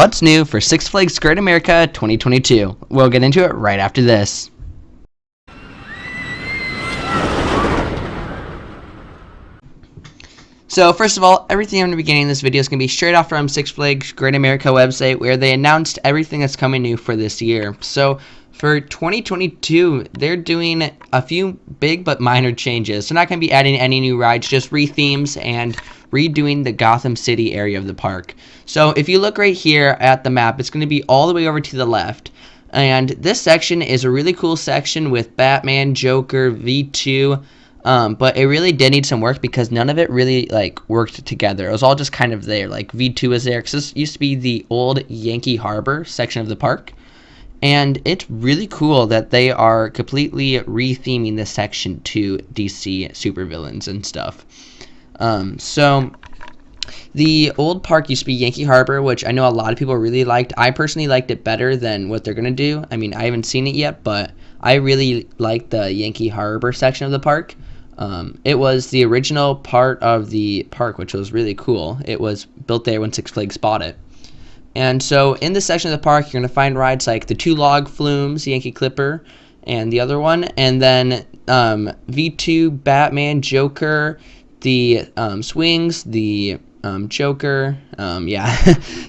what's new for Six Flags Great America 2022. We'll get into it right after this. So first of all, everything I'm going to be getting in this video is going to be straight off from Six Flags Great America website, where they announced everything that's coming new for this year. So for 2022, they're doing a few big but minor changes. They're not going to be adding any new rides, just re-themes and redoing the Gotham City area of the park. So if you look right here at the map, it's going to be all the way over to the left. And this section is a really cool section with Batman, Joker, V2, but it really did need some work because none of it really worked together. It was all just kind of there. Like V2 was there because this used to be the old Yankee Harbor section of the park. And it's really cool that they are completely re-theming this section to DC supervillains and stuff. So the old park used to be Yankee Harbor, which I know a lot of people really liked. I personally liked it better than what they're going to do. I mean, I haven't seen it yet, but I really liked the Yankee Harbor section of the park. It was the original part of the park, which was really cool. It was built there when Six Flags bought it. And so in this section of the park, you're going to find rides like the two log flumes, Yankee Clipper, and the other one. And then V2, Batman, Joker, the swings, the Joker,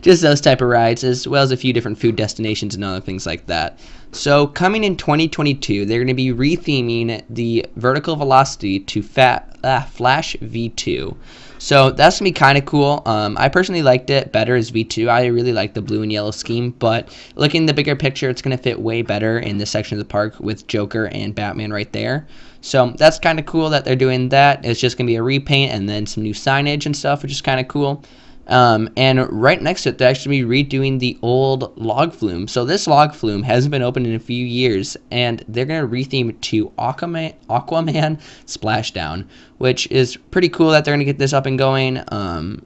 just those type of rides, as well as a few different food destinations and other things like that. So coming in 2022, they're going to be re-theming the Vertical Velocity to Flash V2. So that's going to be kind of cool. I personally liked it better as V2. I really like the blue and yellow scheme, but looking at the bigger picture, it's going to fit way better in this section of the park with Joker and Batman right there. So that's kind of cool that they're doing that. It's just going to be a repaint and then some new signage and stuff, which is kind of cool. And right next to it, they're actually redoing the old log flume. So this log flume hasn't been opened in a few years, and they're going to retheme it to Aquaman Splashdown, which is pretty cool that they're going to get this up and going.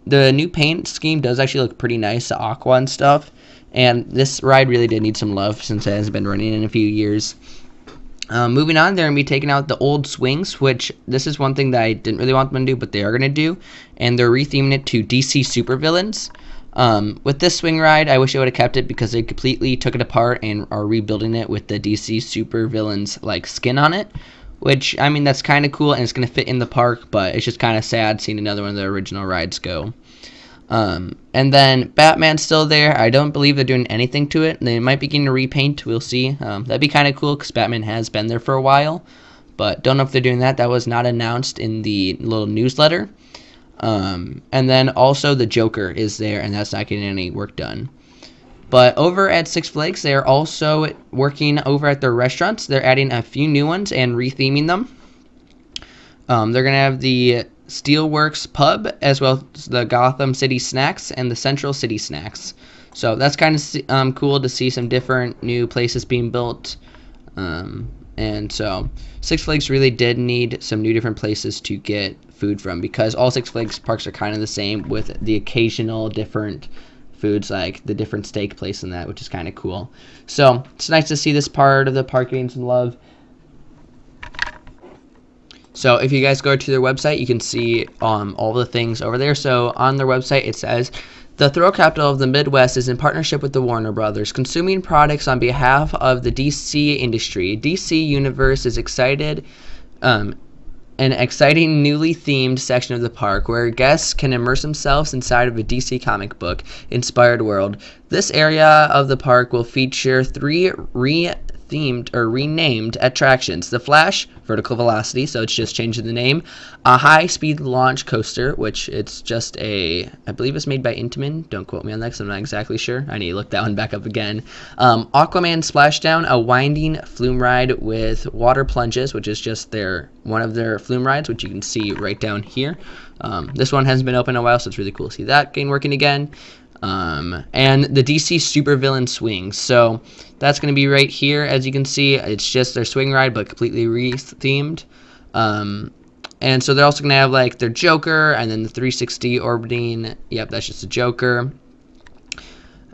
The new paint scheme does actually look pretty nice, the aqua and stuff. And this ride really did need some love since it hasn't been running in a few years. Moving on, they're going to be taking out the old swings, which this is one thing that I didn't really want them to do, but they are going to do, and they're retheming it to DC supervillains. With this swing ride, I wish I would have kept it because they completely took it apart and are rebuilding it with the DC supervillains skin on it, which, I mean, that's kind of cool and it's going to fit in the park, but it's just kind of sad seeing another one of the original rides go. And then Batman's still there. I don't believe they're doing anything to it. They might be getting a repaint. We'll see. That'd be kind of cool because Batman has been there for a while. But don't know if they're doing that. That was not announced in the little newsletter. And then also the Joker is there, and that's not getting any work done. But over at Six Flags, they're also working over at their restaurants. They're adding a few new ones and retheming them. They're going to have the Steelworks Pub, as well as the Gotham City Snacks and the Central City Snacks. So that's kind of cool to see some different new places being built. And so Six Flags really did need some new different places to get food from, because all Six Flags parks are kind of the same, with the occasional different foods, like the different steak place and that, which is kind of cool. So it's nice to see this part of the park getting some love. So if you guys go to their website, you can see all the things over there. So on their website, it says, the thrill capital of the Midwest is in partnership with the Warner Brothers, consuming products on behalf of the DC industry. DC Universe is excited, an exciting newly themed section of the park where guests can immerse themselves inside of a DC comic book inspired world. This area of the park will feature 3 renamed attractions: the Flash, Vertical Velocity, so it's just changing the name, a high-speed launch coaster, which it's just I believe it's made by Intamin, don't quote me on that because I'm not exactly sure, I need to look that one back up again, Aquaman Splashdown, a winding flume ride with water plunges, which is just one of their flume rides, which you can see right down here. This one hasn't been open in a while, so it's really cool to see that getting working again. And the DC Supervillain Swings. So that's going to be right here. As you can see, it's just their swing ride, but completely re-themed. And so they're also going to have their Joker, and then the 360 orbiting. Yep, that's just a Joker.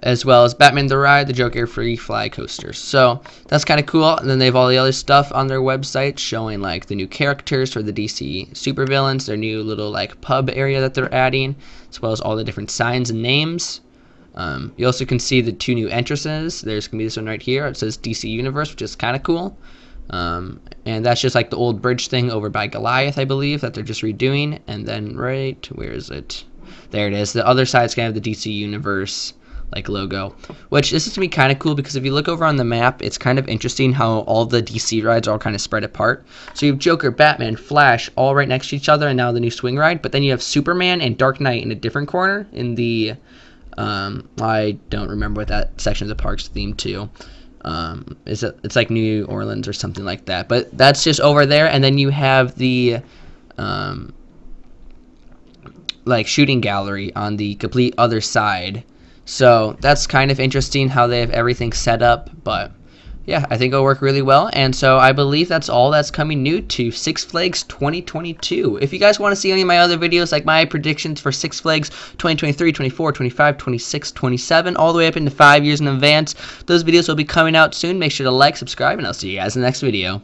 As well as Batman the Ride, the Joker Free Fly Coaster. So that's kind of cool. And then they have all the other stuff on their website showing the new characters for the DC supervillains, their new little pub area that they're adding, as well as all the different signs and names. You also can see the 2 new entrances. There's going to be this one right here. It says DC Universe, which is kind of cool. And that's just like the old bridge thing over by Goliath, I believe, that they're just redoing. And then where is it? There it is. The other side's going to have the DC Universe like logo, which this is going to be kind of cool because if you look over on the map, it's kind of interesting how all the DC rides are all kind of spread apart. So you have Joker, Batman, Flash all right next to each other, and now the new swing ride. But then you have Superman and Dark Knight in a different corner in the I don't remember what that section of the park's themed to. It's like New Orleans or something like that. But that's just over there, and then you have the like shooting gallery on the complete other side. So that's kind of interesting how they have everything set up, but yeah, I think it'll work really well. And so I believe that's all that's coming new to Six Flags 2022. If you guys want to see any of my other videos, like my predictions for Six Flags 2023, 24, 25, 26, 27, all the way up into 5 years in advance, those videos will be coming out soon. Make sure to like, subscribe, and I'll see you guys in the next video.